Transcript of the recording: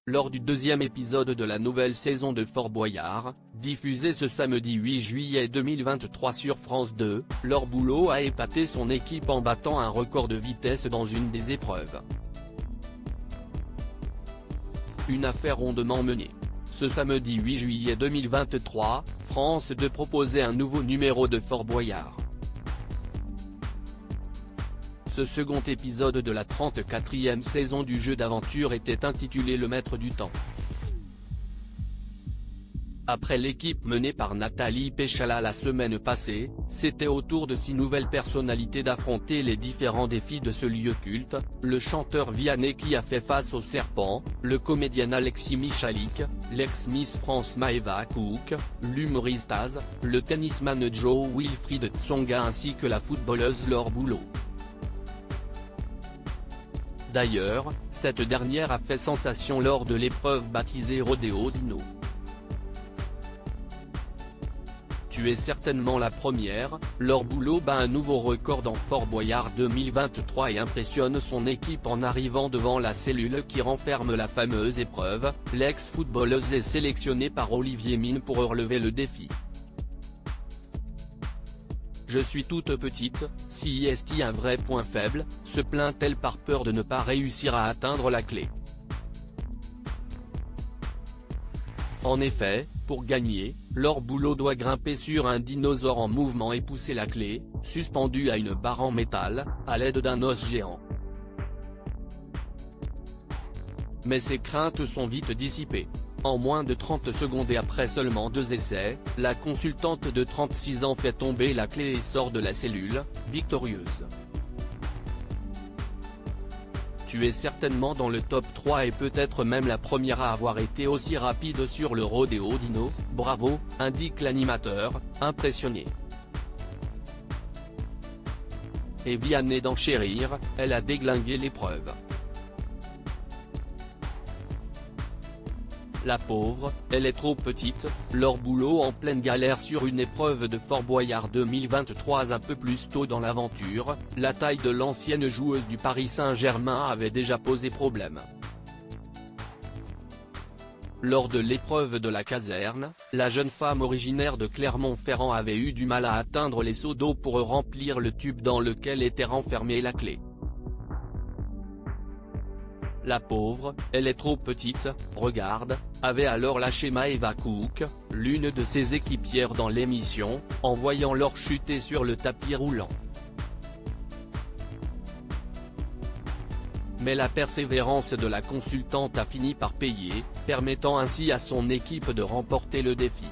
lors du deuxième épisode de la nouvelle saison de Fort Boyard, diffusée ce samedi 8 juillet 2023 sur France 2, Laure Boulot a épaté son équipe en battant un record de vitesse dans une des épreuves. Une affaire rondement menée. Ce samedi 8 juillet 2023, France 2 proposait un nouveau numéro de Fort Boyard. Ce second épisode de la 34e saison du jeu d'aventure était intitulé Le Maître du Temps. Après l'équipe menée par Nathalie Péchala la semaine passée, c'était au tour de 6 nouvelles personnalités d'affronter les différents défis de ce lieu culte, le chanteur Vianney qui a fait face au serpent, le comédien Alexis Michalik, l'ex-Miss France Maëva Cook, l'humoriste Az, le tennisman Joe Wilfried Tsonga ainsi que la footballeuse Laure Boulot. D'ailleurs, cette dernière a fait sensation lors de l'épreuve baptisée Rodéo Dino. Tu es certainement la première, Laure Boulot bat un nouveau record dans Fort Boyard 2023 et impressionne son équipe en arrivant devant la cellule qui renferme la fameuse épreuve. L'ex-footballeuse est sélectionnée par Olivier Mine pour relever le défi. Je suis toute petite, si est-il un vrai point faible, se plaint-elle par peur de ne pas réussir à atteindre la clé. En effet, pour gagner, Laure Boulot doit grimper sur un dinosaure en mouvement et pousser la clé, suspendue à une barre en métal, à l'aide d'un os géant. Mais ses craintes sont vite dissipées. En moins de 30 secondes et après seulement 2 essais, la consultante de 36 ans fait tomber la clé et sort de la cellule, victorieuse. Tu es certainement dans le top 3 et peut-être même la première à avoir été aussi rapide sur le Rodéo Dino, bravo, indique l'animateur, impressionné. Et Vianney d'enchérir, elle a déglingué l'épreuve. La pauvre, elle est trop petite, Laure Boulot en pleine galère sur une épreuve de Fort Boyard 2023. Un peu plus tôt dans l'aventure, la taille de l'ancienne joueuse du Paris Saint-Germain avait déjà posé problème. Lors de l'épreuve de la caserne, la jeune femme originaire de Clermont-Ferrand avait eu du mal à atteindre les seaux d'eau pour remplir le tube dans lequel était renfermée la clé. La pauvre, elle est trop petite, regarde, avait alors lâché Maëva Cook, l'une de ses équipières dans l'émission, en voyant Laure chuter sur le tapis roulant. Mais la persévérance de la consultante a fini par payer, permettant ainsi à son équipe de remporter le défi.